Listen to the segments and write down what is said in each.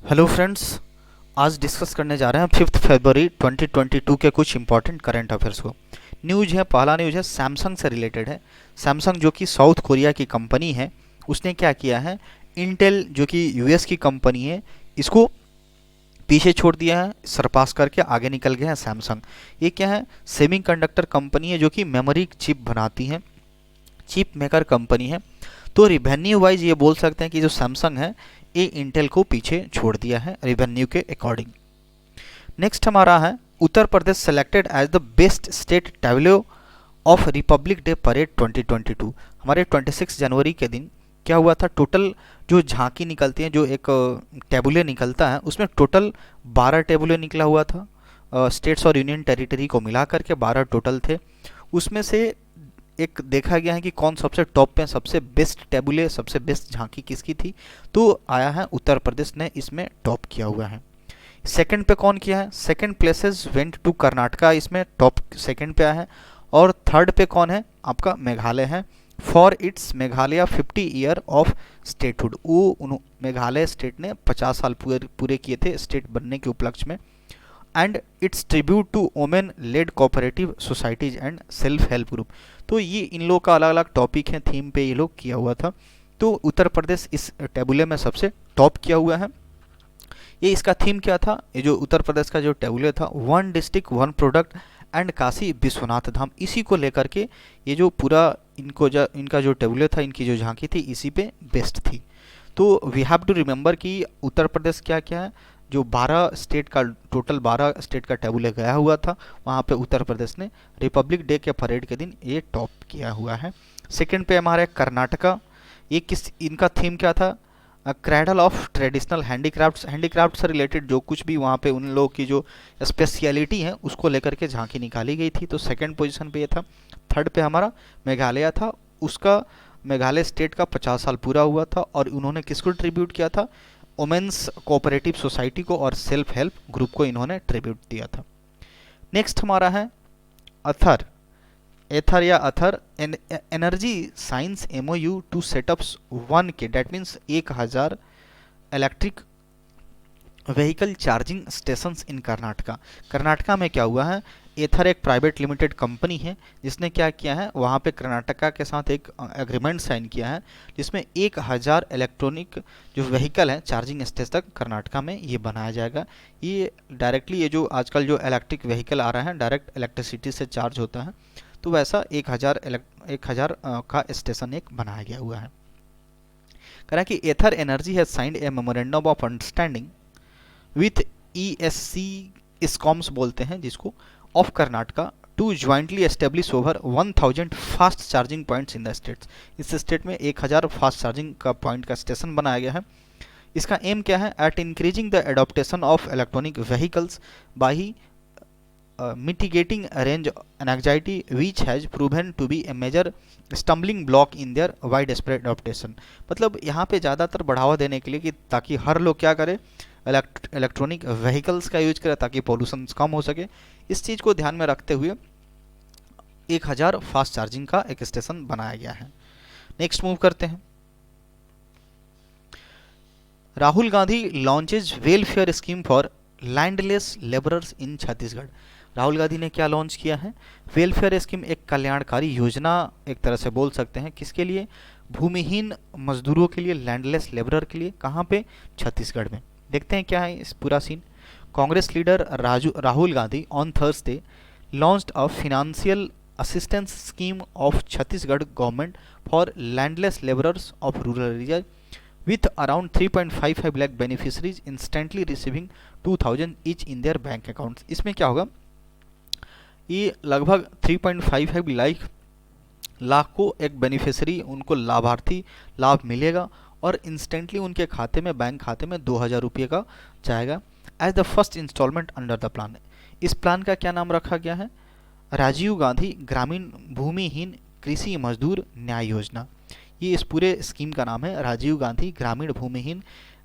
Hello friends, आज discuss करने जा रहे हैं 5 फरवरी 2022 के कुछ इंपॉर्टेंट करंट अफेयर्स को। न्यूज़ है, पहला न्यूज़ है सैमसंग से रिलेटेड है। सैमसंग जो कि साउथ कोरिया की कंपनी है, उसने क्या किया है, इंटेल जो कि यूएस की कंपनी है, इसको पीछे छोड़ दिया है, सरपास करके आगे निकल गया है सैमसंग। ये क्या है, सेमीकंडक्टर कंपनी है जो कि मेमोरी चिप बनाती है, चिप मेकर कंपनी है। तो रिवेन्यू वाइज ये बोल सकते हैं कि जो सैमसंग है ये इंटेल को पीछे छोड़ दिया है रिवेन्यू के अकॉर्डिंग। नेक्स्ट हमारा है Uttar Pradesh selected as the best state tableau of Republic Day parade 2022। हमारे 26 जनवरी के दिन क्या हुआ था, टोटल जो झांकी निकलती है, जो एक टेबुले निकलता है, उसमें टोटल 12 टेबुले निकला हुआ था। स्टेट्स और यूनियन टेरिटरी को मिला करके 12 टोटल थे। उसमें से एक देखा गया है कि कौन सबसे टॉप पे, सबसे बेस्ट टेबुले, सबसे बेस्ट झांकी किसकी थी, तो आया है उत्तर प्रदेश ने इसमें टॉप किया हुआ है। सेकंड पे कौन किया है, second places went to Karnataka, इसमें टॉप सेकंड पे आया है। और थर्ड पे कौन है, आपका मेघालय है, for its Meghalaya 50 year of statehood. वो मेघालय स्टेट ने 50 साल पूरे किए थे स्टेट बनने के उपलक्ष्य में। And it's tribute to women led cooperative societies and self help group. तो ये इन लोग का अलग अलग टॉपिक है, थीम पे ये लोग किया हुआ था। तो उत्तर प्रदेश इस टेबुले में सबसे टॉप किया हुआ है। ये इसका थीम क्या था, ये जो उत्तर प्रदेश का जो टेबुले था, one district one product and Kashi Vishwanath Dham, इसी को लेकर के ये जो पूरा इनका जो टेबुले था, इनकी जो झांकी थी, इसी पे बेस्ट थी। तो वी हैव टू रिमेंबर कि उत्तर प्रदेश क्या क्या है, जो 12 स्टेट का, टोटल 12 स्टेट का टेबुले गया हुआ था, वहाँ पे उत्तर प्रदेश ने रिपब्लिक डे के परेड के दिन ये टॉप किया हुआ है। सेकंड पे हमारे कर्नाटका, ये किस, इनका थीम क्या था, cradle of traditional handicrafts, handicraft से रिलेटेड जो कुछ भी वहाँ पे उन लोगों की जो स्पेशलिटी है उसको लेकर के झांकी निकाली गई थी। तो सेकंड पोजीशन पे ये था। थर्ड पे हमारा मेघालय था, उसका मेघालय स्टेट का 50 साल पूरा हुआ था और उन्होंने किसको ट्रिब्यूट किया था, वुमेन्स कोऑपरेटिव सोसाइटी को और सेल्फ हेल्प ग्रुप को इन्होंने ट्रिब्यूट दिया था। नेक्स्ट हमारा है अथर, एथर या Ather, energy signs MoU to setups 1K, that means 1000 electric vehicle charging stations in Karnataka. Karnataka में क्या हुआ है, एथर एक प्राइवेट लिमिटेड कंपनी है जिसने क्या किया है, वहाँ पे कर्नाटका के साथ एक एग्रीमेंट साइन किया है जिसमें 1000 इलेक्ट्रॉनिक जो व्हीकल है चार्जिंग स्टेशन कर्नाटका में ये बनाया जाएगा। ये डायरेक्टली, ये जो आजकल जो इलेक्ट्रिक व्हीकल आ रहा है डायरेक्ट इलेक्ट्रिसिटी से चार्ज होता है, तो वैसा 1000 का स्टेशन एक बनाया गया हुआ है। कह रहा कि Ather Energy has signed a memorandum of understanding with ESC, ESCOMs बोलते हैं जिसको, of Karnataka to jointly establish over 1000 fast charging points in the states. इस स्टेट में 1000 फास्ट चार्जिंग का पॉइंट का स्टेशन बनाया गया है। इसका एम क्या है, at increasing the adoption of electronic vehicles by mitigating range anxiety which has proven to be a major stumbling block in their widespread adoption। मतलब यहाँ पे ज़्यादातर बढ़ावा देने के लिए कि ताकि हर लोग क्या करें, इलेक्ट्रॉनिक व्हीकल्स का यूज करें ताकि पॉल्यूशन कम हो सके। इस चीज़ को ध्यान में रखते हुए 1000 फास्ट चार्जिंग का एक स्टेशन बनाया गया है। नेक्स्ट मूव करते हैं। Rahul Gandhi launches welfare scheme for landless labourers इन छत्तीसगढ़। राहुल गांधी ने क्या लॉन्च किया है, वेलफेयर स्कीम, एक कल्याणकारी योजना एक तरह से बोल सकते हैं, किसके लिए, भूमिहीन मजदूरों के लिए, लैंडलेस लेबरर के लिए। कहाँ पे, छत्तीसगढ़ में। देखते हैं क्या है इस पूरा scene. Congress leader Rahul Gandhi on Thursday launched a financial assistance scheme of Chhattisgarh government for landless labourers of rural area with around 3.55 lakh beneficiaries instantly receiving 2000 each in their bank accounts। इसमें क्या होगा, ये लगभग 3.55 लाख को एक बेनिफिशियरी, उनको लाभार्थी लाभ मिलेगा और इंस्टेंटली उनके खाते में, बैंक खाते में 2000 रुपये का जाएगा as the first instalment under the plan. इस प्लान का क्या नाम रखा गया है, राजीव गांधी ग्रामीण भूमिहीन कृषि मजदूर न्याय योजना। ये इस पूरे स्कीम का नाम है, राजीव गांधी ग्रामीण भूमिहीन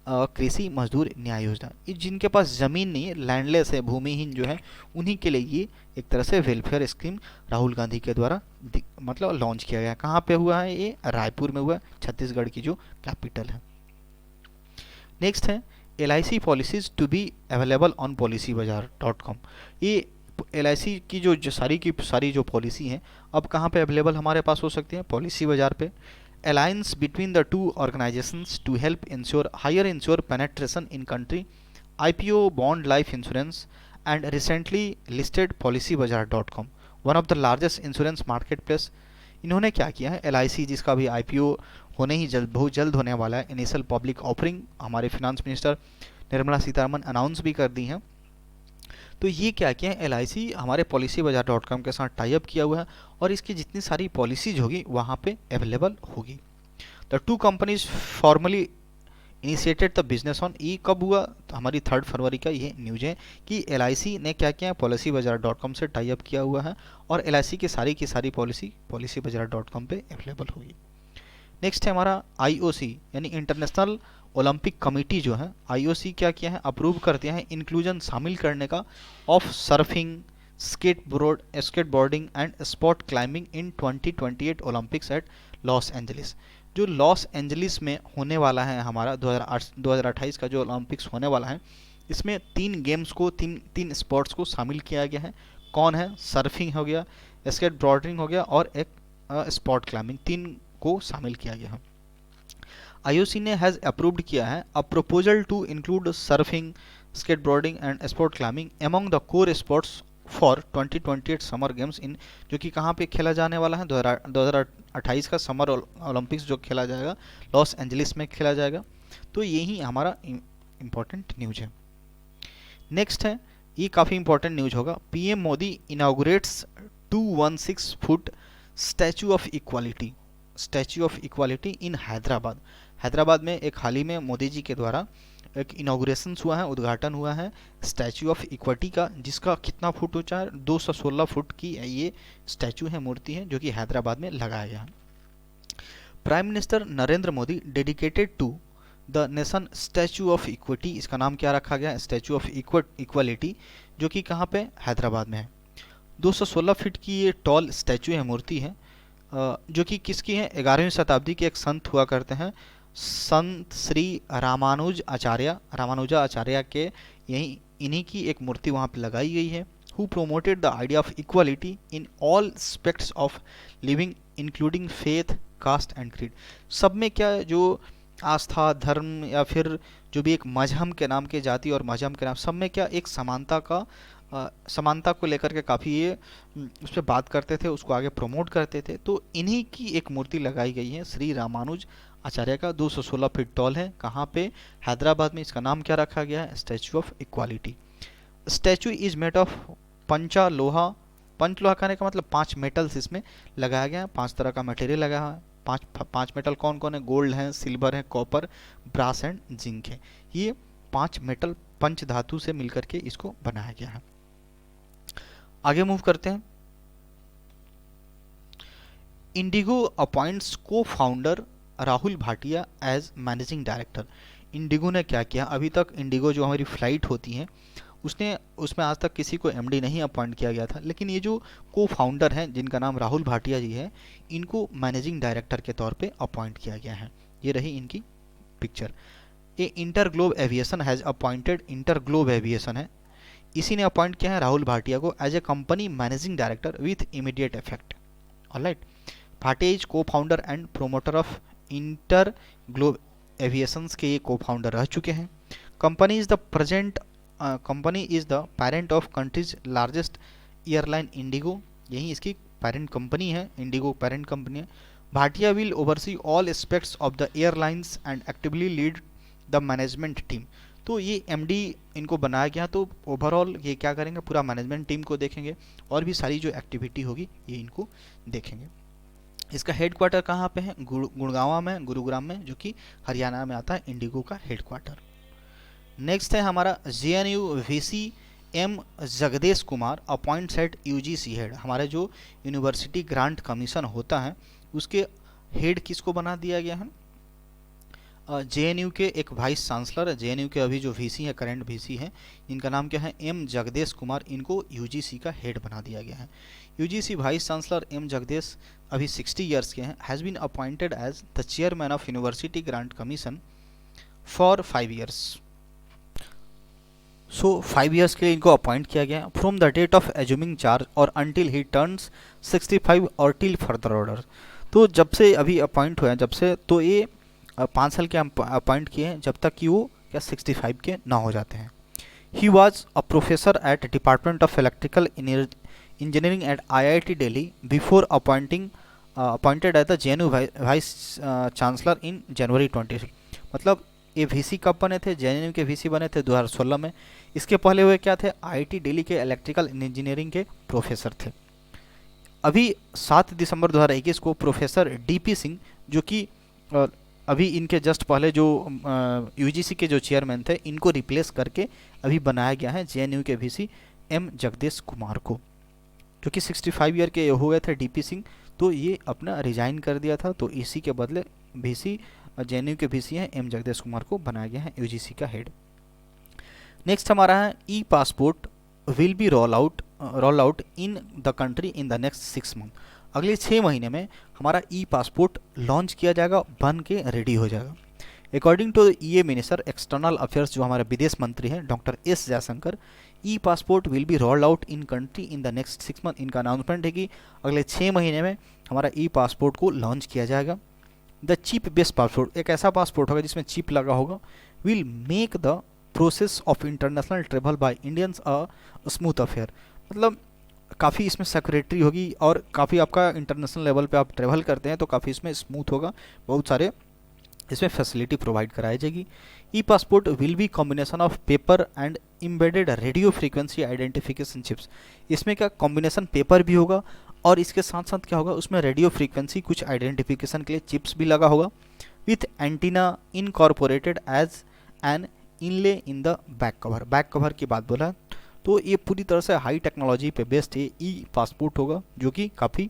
कृषि मजदूर न्याय योजना। जिनके पास ज़मीन नहीं है, लैंडलेस है, भूमिहीन जो है, उन्हीं के लिए ये एक तरह से वेलफेयर स्कीम राहुल गांधी के द्वारा मतलब लॉन्च किया गया। कहाँ पे हुआ है, ये रायपुर में हुआ है, छत्तीसगढ़ की जो कैपिटल है। नेक्स्ट है LIC policies to be available on policybazaar.com। ये LIC की जो सारी जो पॉलिसी हैं अब कहाँ पे अवेलेबल हमारे पास हो सकती हैं? पॉलिसी बाजार पे। Alliance between the two organisations to help insure higher insure penetration in country, IPO bond life insurance and recently listed policybazaar.com, one of the largest insurance market place. इन्होंने क्या किया है? LIC जिसका भी IPO होने ही बहुत जल्द होने वाला है, इनिशियल पब्लिक ऑफरिंग हमारे finance minister Nirmala Sitharaman announce भी कर दी हैं। तो ये क्या किया है? LIC हमारे policybazaar.com के साथ टाई अप किया हुआ है और इसकी जितनी सारी पॉलिसीज होगी वहाँ पे अवेलेबल होगी। The two companies formally initiated the business on. ये कब हुआ? तो हमारी 3 फरवरी का ये न्यूज है कि LIC ने क्या किया है? policybazaar.com से टाई अप किया हुआ है और LIC की सारी पॉलिसी policybazaar.com पे अवेलेबल होगी। नेक्स्ट है हमारा IOC यानी इंटरनेशनल ओलंपिक कमेटी जो है, IOC क्या किया है? अप्रूव कर दिया है इंक्लूजन शामिल करने का of surfing, skateboarding and spot climbing in 2028 Olympics at Los Angeles. जो लॉस एंजलिस में होने वाला है हमारा 2028 का जो ओलंपिक्स होने वाला है, इसमें 3 गेम्स को तीन स्पोर्ट्स को शामिल किया गया है। कौन है? सर्फिंग हो गया, स्केटबोर्डिंग हो गया और एक स्पॉट क्लाइंबिंग, 3 को शामिल किया गया है। IOC ने हैज़ अप्रूव्ड किया है a proposal to include surfing, skateboarding and sport climbing among the core sports for 2028 summer games in, जो कि कहाँ पे खेला जाने वाला है? 2028 का समर ओलंपिक्स जो खेला जाएगा लॉस एंजलिस में खेला जाएगा। तो यही हमारा इम्पोर्टेंट न्यूज है। नेक्स्ट है, ये काफ़ी इंपॉर्टेंट न्यूज होगा। PM Modi inaugurates 216 foot statue of equality इन हैदराबाद। हैदराबाद में एक हाल ही में मोदी जी के द्वारा एक इनाग्रेशन हुआ है, उद्घाटन हुआ है स्टैचू ऑफ इक्विटी का, जिसका कितना फुट ऊंचा है? 216 फुट की ये स्टैचू है, मूर्ति है, जो कि हैदराबाद में लगाया गया है। Prime minister Narendra Modi dedicated to the nation statue of equity, इसका नाम क्या रखा गया? स्टैचू ऑफ इक्वालिटी, जो कि कहाँ पे? हैदराबाद में है। 216 फीट की ये टॉल स्टैचू है, मूर्ति है, जो कि किसकी है? 11वीं शताब्दी के एक संत हुआ करते हैं, संत श्री रामानुजा आचार्य के इन्हीं की एक मूर्ति वहाँ पे लगाई गई है। Who promoted the idea of equality in all aspects of living including faith, caste and creed. सब में क्या, जो आस्था, धर्म या फिर जो भी एक मजहब के नाम के, जाति और मजहब के नाम, सब में क्या एक समानता को लेकर के काफ़ी ये उस पर बात करते थे, उसको आगे प्रमोट करते थे। तो इन्हीं की एक मूर्ति लगाई गई है श्री रामानुज आचार्य का, 216 फीट टॉल है। कहाँ पे? हैदराबाद में। इसका नाम क्या रखा गया है? Statue of equality. Statue is made of panchaloha कहने का मतलब 5 मेटल्स इसमें लगाया गया है, 5 तरह का मटेरियल लगा है। 5 मेटल कौन कौन है? गोल्ड है, सिल्वर है, कॉपर, ब्रास एंड जिंक है। ये 5 मेटल पंच धातु से मिलकर के इसको बनाया गया है। आगे मूव करते हैं। IndiGo appoints co founder Rahul Bhatia as managing director. IndiGo ने क्या किया? अभी तक इंडिगो जो हमारी फ्लाइट होती है उसमें आज तक किसी को MD नहीं अपॉइंट किया गया था, लेकिन ये जो को फाउंडर हैं जिनका नाम राहुल भाटिया जी है, इनको मैनेजिंग डायरेक्टर के तौर पे अपॉइंट किया गया है। ये रही इनकी पिक्चर। ये इंटरग्लोब एविएशन हैज़ अपॉइंटेड, इंटरग्लोब एविएशन है, इसी ने अपॉइंट किया है राहुल भाटिया को as a company managing director with immediate effect. All right, Bhatia is co founder and promoter of InterGlobe Aviation's के ये को फाउंडर रह चुके हैं। Company is the parent of country's largest airline IndiGo, यही इसकी पेरेंट कंपनी है, इंडिगो पेरेंट कंपनी है। Bhatia will oversee all aspects of the airlines and actively lead the management team. तो ये MD इनको बनाया गया, तो ओवरऑल ये क्या करेंगे? पूरा मैनेजमेंट टीम को देखेंगे और भी सारी जो एक्टिविटी होगी ये इनको देखेंगे। इसका हेडक्वार्टर कहाँ पे है? गुरुग्राम में, जो कि हरियाणा में आता है इंडिगो का हेडक्वार्टर। नेक्स्ट है हमारा JNU VC M Jagadesh Kumar appoints at UGC head. हमारे जो यूनिवर्सिटी ग्रांट कमीशन होता है उसके हेड किसको बना दिया गया है? JNU के एक वाइस चांसलर, JNU के अभी जो VC है, करंट VC है, इनका नाम क्या है? M जगदेश कुमार, इनको UGC का हेड बना दिया गया है। UGC vice chancellor M Jagadesh अभी 60 ईयर्स के हैं, has been appointed as the chairman of university grant commission for 5 years. So 5 years के लिए इनको अपॉइंट किया गया from the date of assuming charge और अनटिल ही टर्न्स 65 और टिल फर्दर ऑर्डर। तो जब से अभी अपॉइंट हुआ है, जब से, तो ये 5 साल के अपॉइंट किए हैं, जब तक कि वो क्या 65 के ना हो जाते हैं। He was a professor at department of electrical engineering at IIT Delhi before appointed at the JNU vice chancellor in January 26। मतलब ये VC कब बने थे? JNU के VC बने थे 2016 में। इसके पहले हुए क्या थे? IIT दिल्ली के इलेक्ट्रिकल इंजीनियरिंग के प्रोफेसर थे। अभी 7 दिसंबर 2021 को प्रोफेसर DP सिंह, जो कि अभी इनके जस्ट पहले जो UGC के जो चेयरमैन थे, इनको रिप्लेस करके अभी बनाया गया है JNU के VC M जगदेश कुमार को, क्योंकि 65 ईयर के हो गए थे DP सिंह, तो ये अपना रिजाइन कर दिया था, तो इसी के बदले VC JNU के VC हैं M जगदेश कुमार को बनाया गया है UGC का हेड। नेक्स्ट हमारा है e passport will be roll out in the country in the next 6 month. अगले 6 महीने में हमारा ई पासपोर्ट लॉन्च किया जाएगा, बन के रेडी हो जाएगा। According to EA minister external affairs, जो हमारे विदेश मंत्री हैं doctor S Jaishankar, e passport will be rolled out in country in the next 6 month. इनका अनाउंसमेंट है कि अगले 6 महीने में हमारा ई पासपोर्ट को लॉन्च किया जाएगा। द चिप बेस्ड पासपोर्ट, एक ऐसा पासपोर्ट होगा जिसमें चिप लगा होगा, will make the process of international travel by Indians a smooth affair. मतलब काफ़ी इसमें सिक्योरिटी होगी और काफ़ी आपका इंटरनेशनल लेवल पे आप ट्रेवल करते हैं तो काफ़ी इसमें स्मूथ होगा, बहुत सारे इसमें फैसिलिटी प्रोवाइड कराई जाएगी। E passport will be combination of paper and embedded radio frequency identification chips. इसमें क्या कॉम्बिनेशन पेपर भी होगा और इसके साथ साथ क्या होगा, उसमें रेडियो फ्रीक्वेंसी कुछ आइडेंटिफिकेशन के लिए चिप्स भी लगा होगा, with antenna incorporated as an inlay in the back cover. Back cover की बात बोला, तो ये पूरी तरह से हाई टेक्नोलॉजी पे बेस्ड ये ई पासपोर्ट होगा, जो कि काफ़ी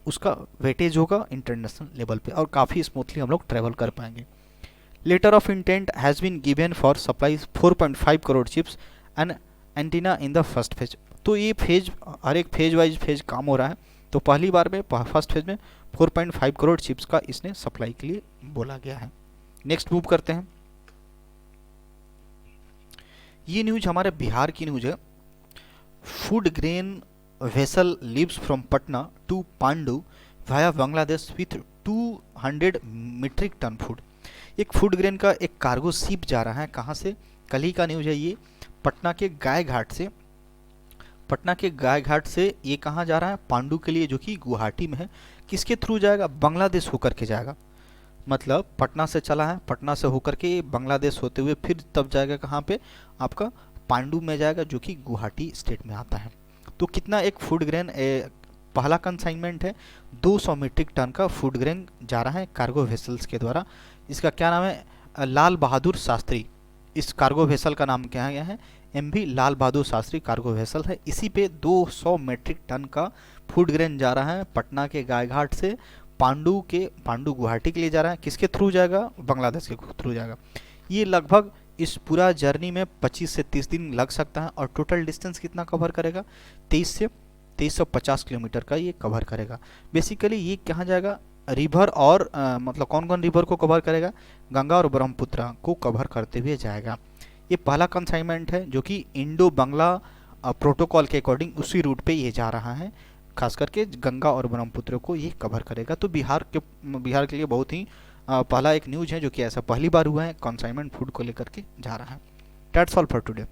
उसका वेटेज होगा इंटरनेशनल लेवल पे और काफ़ी स्मूथली हम लोग ट्रैवल कर पाएंगे। Letter of intent has been given for supply 4.5 crore chips and antenna in the first phase. तो ये फेज, हर एक फेज वाइज फेज काम हो रहा है। तो पहली बार में फर्स्ट फेज में 4.5 करोड़ चिप्स का इसने सप्लाई के लिए बोला गया है। नेक्स्ट मूव करते हैं। ये न्यूज हमारे बिहार की न्यूज है। Food grain vessel leaves from Patna to Pandu via Bangladesh with 200 metric ton food. एक फूड ग्रेन का एक कार्गो शिप जा रहा है, कहाँ से? कल ही का न्यूज है ये, पटना के गायघाट से। पटना के गायघाट से ये कहाँ जा रहा है? पांडु के लिए, जो कि गुवाहाटी में है। किसके थ्रू जाएगा? बांग्लादेश होकर के जाएगा। मतलब पटना से चला है, पटना से होकर के बांग्लादेश होते हुए फिर तब जाएगा कहाँ पे? आपका पांडु में जाएगा, जो कि गुवाहाटी स्टेट में आता है। तो कितना एक फूड ग्रेन, पहला कंसाइनमेंट है 200 मीट्रिक टन का फूड ग्रेन जा रहा है कार्गो वेसल्स के द्वारा। इसका क्या नाम है? लाल बहादुर शास्त्री। इस कार्गो वेसल का नाम क्या गया है? MV Lal Bahadur Shastri cargo vessel है। इसी पे 200 मीट्रिक टन का फूड ग्रेन जा रहा है पटना के गायघाट से पांडु गुवाहाटी के लिए जा रहा है। किसके थ्रू जाएगा? बांग्लादेश के थ्रू जाएगा। ये लगभग इस पूरा जर्नी में 25 से 30 दिन लग सकता है और टोटल डिस्टेंस कितना कवर करेगा? 2350 किलोमीटर का ये कवर करेगा। बेसिकली ये कहाँ जाएगा? रिवर और मतलब कौन कौन रिवर को कवर करेगा? गंगा और ब्रह्मपुत्र को कवर करते हुए जाएगा। ये पहला कंसाइनमेंट है जो कि इंडो बांग्ला प्रोटोकॉल के अकॉर्डिंग उसी रूट पे ये जा रहा है, खास करके गंगा और ब्रह्मपुत्र को ये कवर करेगा। तो बिहार के लिए बहुत ही पहला एक न्यूज है जो कि ऐसा पहली बार हुआ है, कंसाइनमेंट फूड को लेकर के जा रहा है। That's all for today.